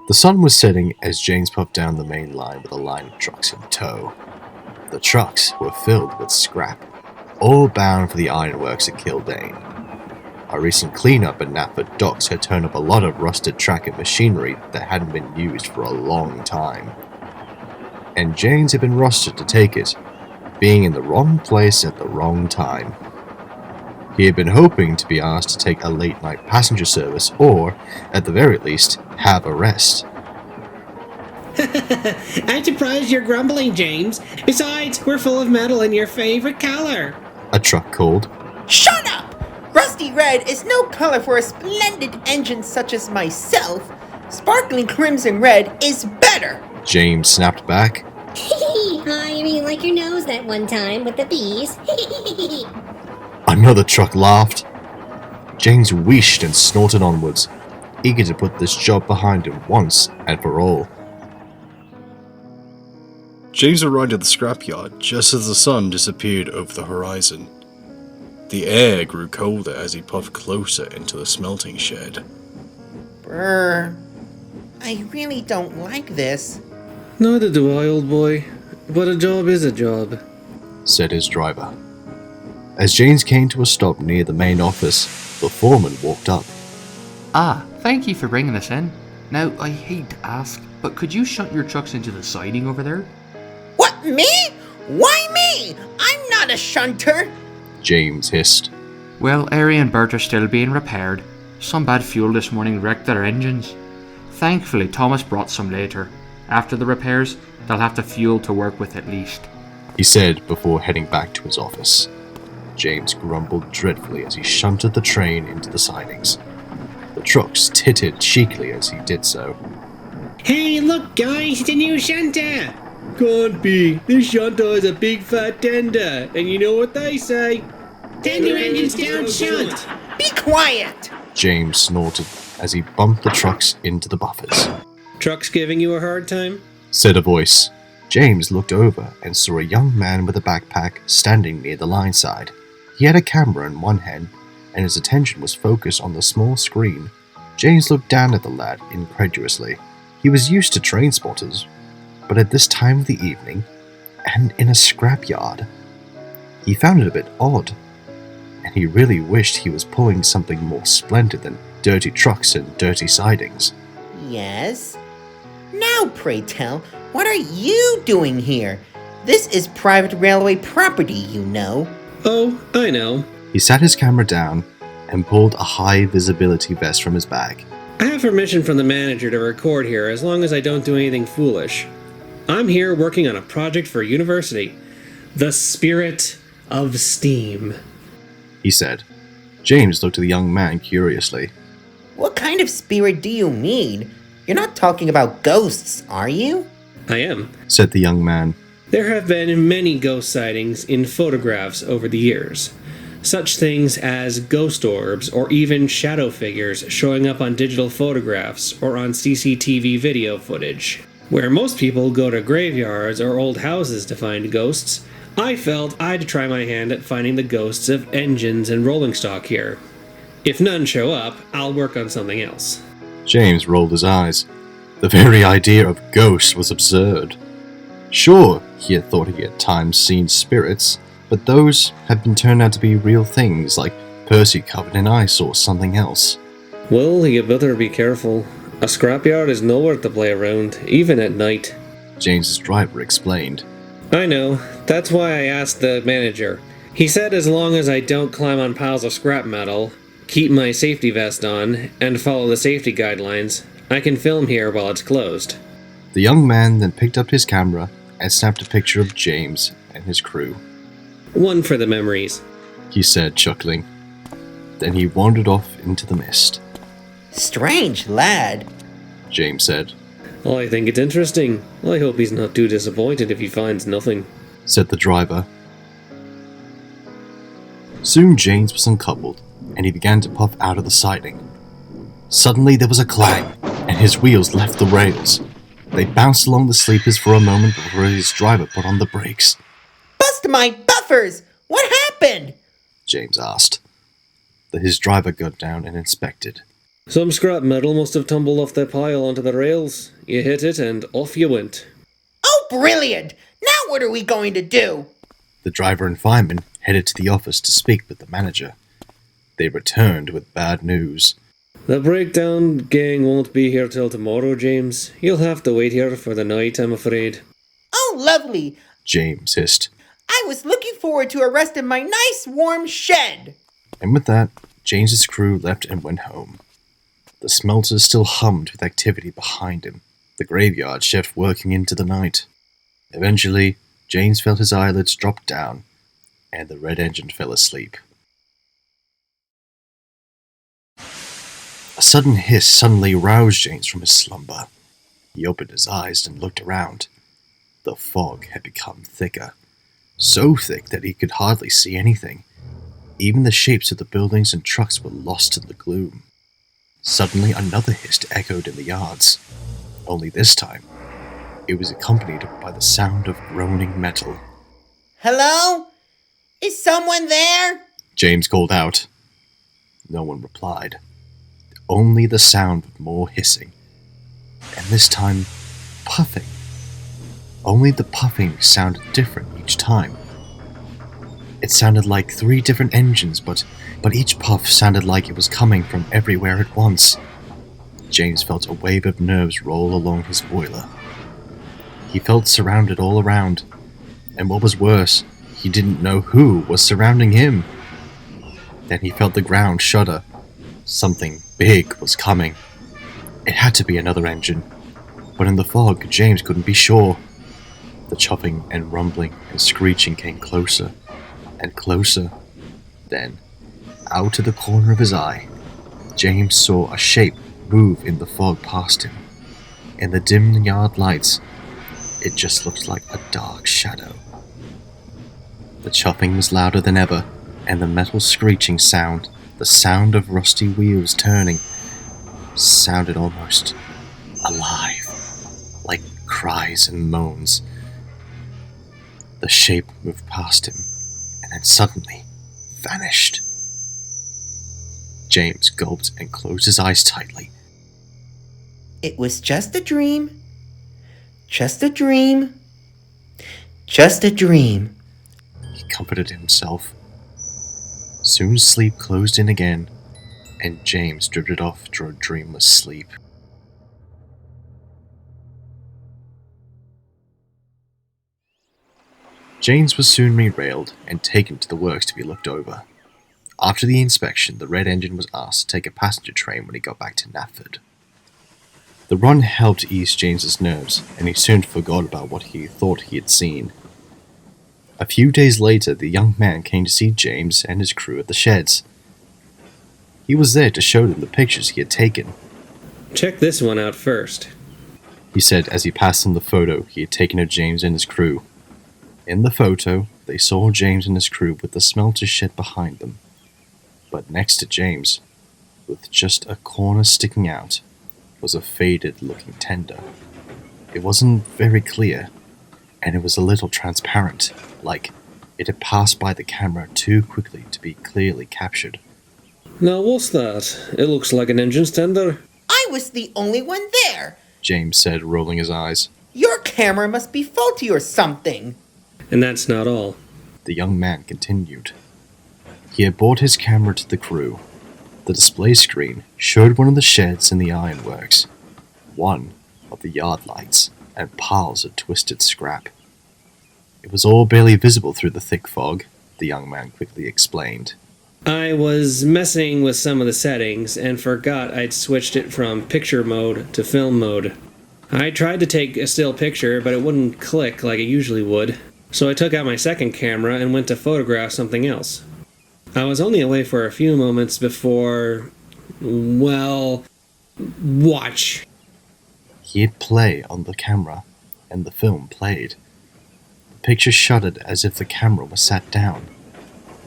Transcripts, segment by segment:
The sun was setting as James puffed down the main line with a line of trucks in tow. The trucks were filled with scrap, all bound for the ironworks at Killdane. A recent cleanup at Narrated docks had turned up a lot of rusted track and machinery that hadn't been used for a long time. And James had been rusted to take it, being in the wrong place at the wrong time. He had been hoping to be asked to take a late-night passenger service or, at the very least, have a rest. I'm surprised you're grumbling, James. Besides, we're full of metal in your favorite color. A truck called. Shut up! Rusty red is no color for a splendid engine such as myself. Sparkling crimson red is better. James snapped back. You mean like your nose that one time with the bees? Another truck laughed. James wheeshed and snorted onwards, eager to put this job behind him once and for all. James arrived at the scrapyard just as the sun disappeared over the horizon. The air grew colder as he puffed closer into the smelting shed. Brr. I really don't like this. Neither do I, old boy. But a job is a job, said his driver. As James came to a stop near the main office, the foreman walked up. Thank you for bringing us in. Now, I hate to ask, but could you shunt your trucks into the siding over there? What, me? Why me? I'm not a shunter. James hissed. Well, Ari and Bert are still being repaired. Some bad fuel this morning wrecked their engines. Thankfully, Thomas brought some later. After the repairs, they'll have the fuel to work with at least, he said before heading back to his office. James grumbled dreadfully as he shunted the train into the sidings. The trucks tittered cheekily as he did so. Hey, look, guys, the new shunter! Can't be. This shunter is a big fat tender, and you know what they say. Tender engines don't shunt. Be quiet! James snorted as he bumped the trucks into the buffers. Trucks giving you a hard time? Said a voice. James looked over and saw a young man with a backpack standing near the line side. He had a camera in one hand, and his attention was focused on the small screen. James looked down at the lad incredulously. He was used to train spotters, but at this time of the evening, and in a scrapyard, he found it a bit odd, and he really wished he was pulling something more splendid than dirty trucks and dirty sidings. Yes? Now, pray tell, what are you doing here? This is private railway property, you know. Oh, I know. He sat his camera down and pulled a high-visibility vest from his bag. I have permission from the manager to record here as long as I don't do anything foolish. I'm here working on a project for university. The Spirit of Steam, he said. James looked at the young man curiously. What kind of spirit do you mean? You're not talking about ghosts, are you? I am, said the young man. There have been many ghost sightings in photographs over the years. Such things as ghost orbs or even shadow figures showing up on digital photographs or on CCTV video footage. Where most people go to graveyards or old houses to find ghosts, I felt I'd try my hand at finding the ghosts of engines and rolling stock here. If none show up, I'll work on something else. James rolled his eyes. The very idea of ghosts was absurd. Sure, he had thought he had at times seen spirits, but those had been turned out to be real things like Percy covered in ice or something else. Well, you better be careful. A scrapyard is nowhere to play around, even at night. James's driver explained. I know. That's why I asked the manager. He said as long as I don't climb on piles of scrap metal, keep my safety vest on, and follow the safety guidelines, I can film here while it's closed. The young man then picked up his camera and snapped a picture of James and his crew. One for the memories, he said, chuckling. Then he wandered off into the mist. Strange lad, James said. I think it's interesting. I hope he's not too disappointed if he finds nothing, said the driver. Soon James was uncoupled, and he began to puff out of the siding. Suddenly there was a clang, and his wheels left the rails. They bounced along the sleepers for a moment before his driver put on the brakes. Bust my buffers! What happened? James asked. His driver got down and inspected. Some scrap metal must have tumbled off the pile onto the rails. You hit it and off you went. Oh, brilliant! Now what are we going to do? The driver and fireman headed to the office to speak with the manager. They returned with bad news. The breakdown gang won't be here till tomorrow, James. You'll have to wait here for the night, I'm afraid. Oh, lovely! James hissed. I was looking forward to a rest in my nice warm shed. And with that, James's crew left and went home. The smelter still hummed with activity behind him, the graveyard shift working into the night. Eventually, James felt his eyelids drop down, and the red engine fell asleep. A sudden hiss suddenly roused James from his slumber. He opened his eyes and looked around. The fog had become thicker, so thick that he could hardly see anything. Even the shapes of the buildings and trucks were lost in the gloom. Suddenly another hiss echoed in the yards, only this time it was accompanied by the sound of groaning metal. Hello? Is someone there? James called out. No one replied. Only the sound of more hissing, and this time puffing. Only the puffing sounded different each time. It sounded like 3 different engines, but each puff sounded like it was coming from everywhere at once. James felt a wave of nerves roll along his boiler. He felt surrounded all around, and what was worse, he didn't know who was surrounding him. Then he felt the ground shudder. Something big was coming. It had to be another engine, but in the fog, James couldn't be sure. The chopping and rumbling and screeching came closer and closer. Then, out of the corner of his eye, James saw a shape move in the fog past him. In the dim yard lights, it just looked like a dark shadow. The chopping was louder than ever, and the metal screeching sound, the sound of rusty wheels turning, sounded almost alive, like cries and moans. The shape moved past him, and then suddenly vanished. James gulped and closed his eyes tightly. It was just a dream. Just a dream. Just a dream. He comforted himself. Soon sleep closed in again, and James drifted off to a dreamless sleep. James was soon re-railed and taken to the works to be looked over. After the inspection, the red engine was asked to take a passenger train when he got back to Narrated. The run helped ease James's nerves, and he soon forgot about what he thought he had seen. A few days later, the young man came to see James and his crew at the sheds. He was there to show them the pictures he had taken. Check this one out first. He said as he passed them the photo he had taken of James and his crew. In the photo, they saw James and his crew with the smelter shed behind them. But next to James, with just a corner sticking out, was a faded-looking tender. It wasn't very clear, and it was a little transparent, like it had passed by the camera too quickly to be clearly captured. Now what's that? It looks like an engine tender. I was the only one there. James said, rolling his eyes. Your camera must be faulty or something. And that's not all. The young man continued. He had brought his camera to the crew. The display screen showed one of the sheds in the ironworks, one of the yard lights, and piles of twisted scrap. It was all barely visible through the thick fog, the young man quickly explained. I was messing with some of the settings and forgot I'd switched it from picture mode to film mode. I tried to take a still picture, but it wouldn't click like it usually would. So I took out my second camera and went to photograph something else. I was only away for a few moments before... well... watch. He hit play on the camera, and the film played. The picture shuddered as if the camera was sat down.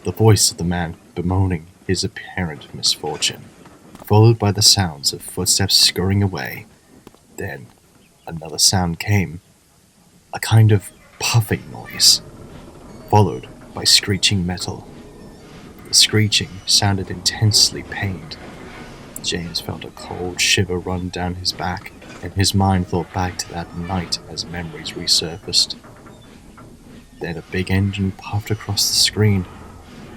The voice of the man bemoaning his apparent misfortune, followed by the sounds of footsteps scurrying away. Then, another sound came. A kind of puffing noise, followed by screeching metal. The screeching sounded intensely pained. James felt a cold shiver run down his back, and his mind thought back to that night as memories resurfaced. Then a big engine puffed across the screen.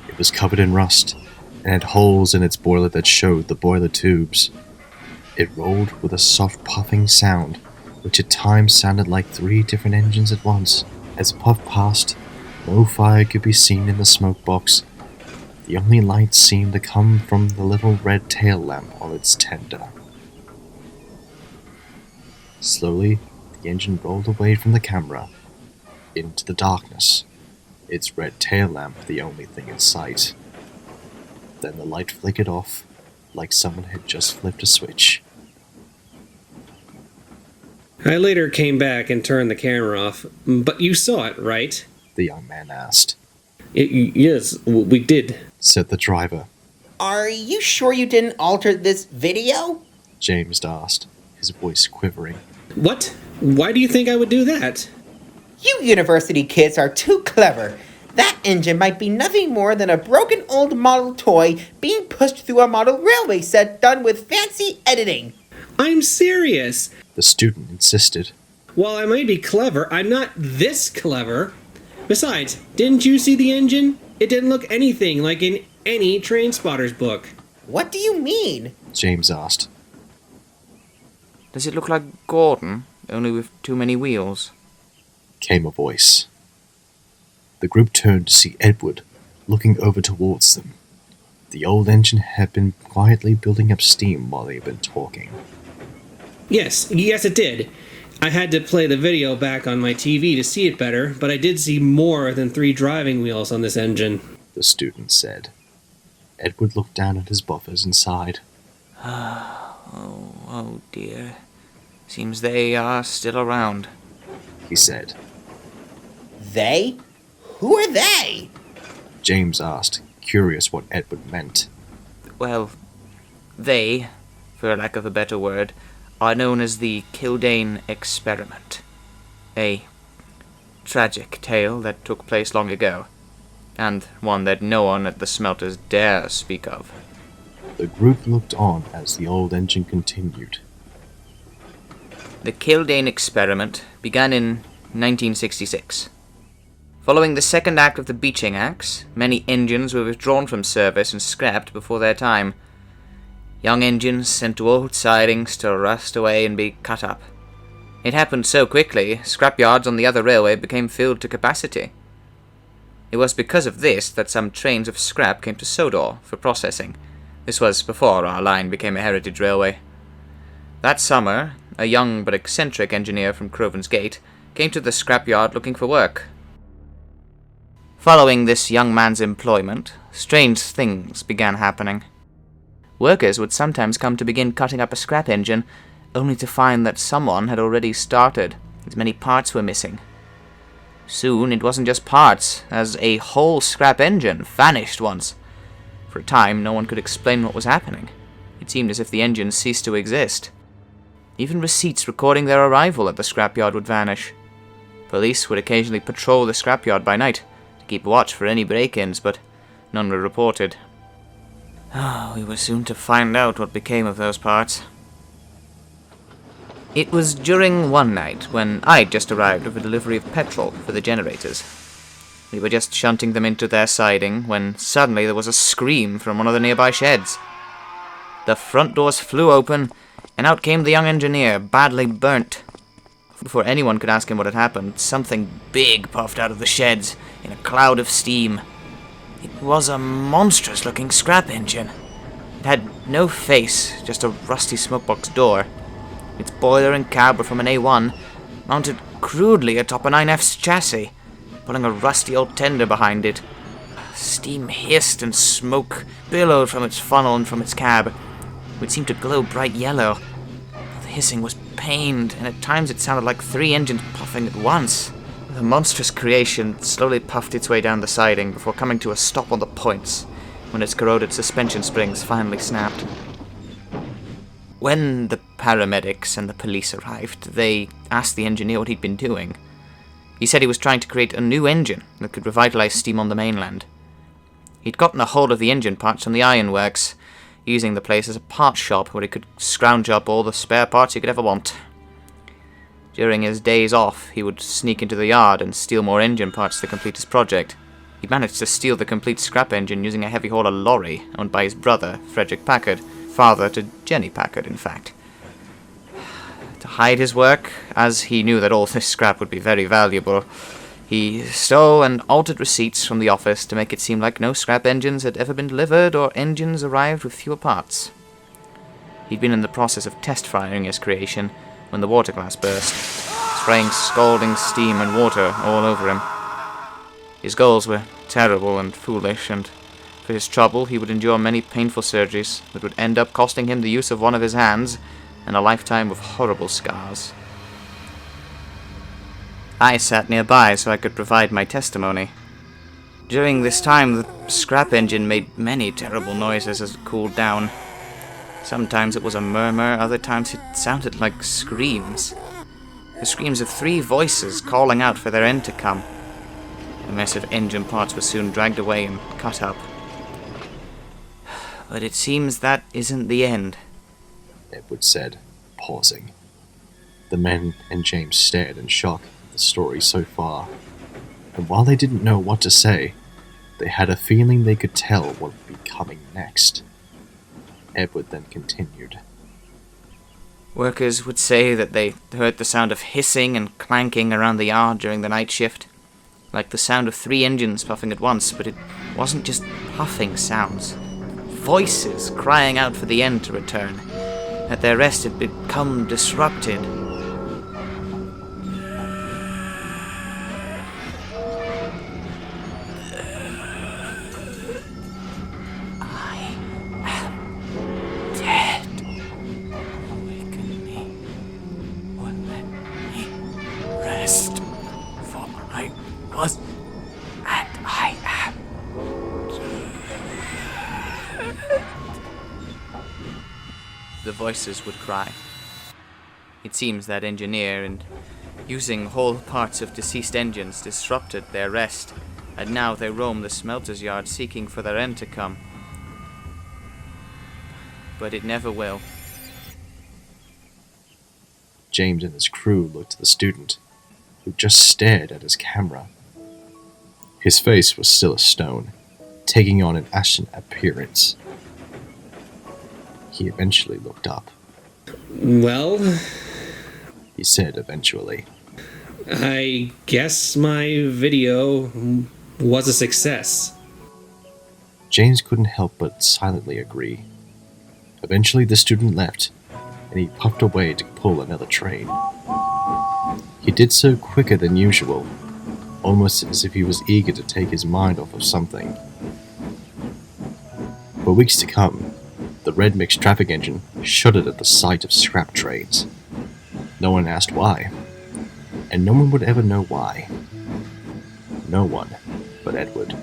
It was covered in rust, and had holes in its boiler that showed the boiler tubes. It rolled with a soft puffing sound, which at times sounded like 3 different engines at once. As it puffed past, no fire could be seen in the smoke box. The only light seemed to come from the little red tail lamp on its tender. Slowly, the engine rolled away from the camera, into the darkness, its red tail lamp the only thing in sight. Then the light flickered off, like someone had just flipped a switch. I later came back and turned the camera off, but you saw it, right? The young man asked. Yes, we did. Said the driver. Are you sure you didn't alter this video? James asked, his voice quivering. What? Why do you think I would do that? You university kids are too clever. That engine might be nothing more than a broken old model toy being pushed through a model railway set done with fancy editing. I'm serious. The student insisted. While I might be clever, I'm not this clever. Besides, didn't you see the engine? It didn't look anything like in any train spotter's book. What do you mean? James asked. Does it look like Gordon, only with too many wheels? Came a voice. The group turned to see Edward, looking over towards them. The old engine had been quietly building up steam while they had been talking. Yes, it did. I had to play the video back on my TV to see it better, but I did see more than 3 driving wheels on this engine. The student said. Edward looked down at his buffers and sighed. Oh dear. Seems they are still around. He said. They? Who are they? James asked, curious what Edward meant. Well, they, for lack of a better word, are known as the Killdane Experiment. A tragic tale that took place long ago, and one that no one at the smelters dare speak of. The group looked on as the old engine continued. The Killdane Experiment began in 1966. Following the second act of the Beeching Acts, many engines were withdrawn from service and scrapped before their time. Young engines sent to old sidings to rust away and be cut up. It happened so quickly, scrapyards on the other railway became filled to capacity. It was because of this that some trains of scrap came to Sodor for processing. This was before our line became a heritage railway. That summer, a young but eccentric engineer from Crovan's Gate came to the scrapyard looking for work. Following this young man's employment, strange things began happening. Workers would sometimes come to begin cutting up a scrap engine, only to find that someone had already started, as many parts were missing. Soon it wasn't just parts, as a whole scrap engine vanished once. For a time, no one could explain what was happening. It seemed as if the engine ceased to exist. Even receipts recording their arrival at the scrapyard would vanish. Police would occasionally patrol the scrapyard by night to keep watch for any break-ins, but none were reported. We were soon to find out what became of those parts. It was during one night when I'd just arrived with a delivery of petrol for the generators. We were just shunting them into their siding when suddenly there was a scream from one of the nearby sheds. The front doors flew open, and out came the young engineer, badly burnt. Before anyone could ask him what had happened, something big puffed out of the sheds in a cloud of steam. It was a monstrous-looking scrap engine. It had no face, just a rusty smokebox door. Its boiler and cab were from an A1, mounted crudely atop an 9F's chassis, pulling a rusty old tender behind it. Steam hissed and smoke billowed from its funnel and from its cab, which seemed to glow bright yellow. The hissing was pained, and at times it sounded like 3 engines puffing at once. The monstrous creation slowly puffed its way down the siding before coming to a stop on the points, when its corroded suspension springs finally snapped. When the paramedics and the police arrived, they asked the engineer what he'd been doing. He said he was trying to create a new engine that could revitalize steam on the mainland. He'd gotten a hold of the engine parts from the ironworks. using the place as a parts shop where he could scrounge up all the spare parts he could ever want. During his days off, he would sneak into the yard and steal more engine parts to complete his project. He managed to steal the complete scrap engine using a heavy hauler lorry owned by his brother, Frederick Packard, father to Jenny Packard, in fact. To hide his work, as he knew that all this scrap would be very valuable, he stole and altered receipts from the office to make it seem like no scrap engines had ever been delivered or engines arrived with fewer parts. He'd been in the process of test firing his creation when the water glass burst, spraying scalding steam and water all over him. His goals were terrible and foolish, and for his trouble he would endure many painful surgeries that would end up costing him the use of one of his hands and a lifetime of horrible scars. I sat nearby so I could provide my testimony. During this time, the scrap engine made many terrible noises as it cooled down. Sometimes it was a murmur, other times it sounded like screams. The screams of 3 voices calling out for their end to come. The mess of engine parts was soon dragged away and cut up. But it seems that isn't the end. Edward said, pausing. The men and James stared in shock at the story so far, and while they didn't know what to say, they had a feeling they could tell what would be coming next. Edward then continued. Workers would say that they heard the sound of hissing and clanking around the yard during the night shift, like the sound of 3 engines puffing at once, but it wasn't just puffing sounds. Voices crying out for the end to return, that their rest had become disrupted. I am dead. Awaken me, or let me rest, for I was, and I am. The voices would cry. It seems that engineer, and using whole parts of deceased engines, disrupted their rest, and now they roam the smelter's yard seeking for their end to come. But it never will. James and his crew looked at the student, who just stared at his camera. His face was still a stone, taking on an ashen appearance. He eventually looked up. Well, He said eventually. I guess my video was a success. James couldn't help but silently agree. Eventually the student left, and he puffed away to pull another train. He did so quicker than usual, almost as if he was eager to take his mind off of something. For weeks to come, the red mixed traffic engine shuddered at the sight of scrap trains. No one asked why, and no one would ever know why. No one but Edward.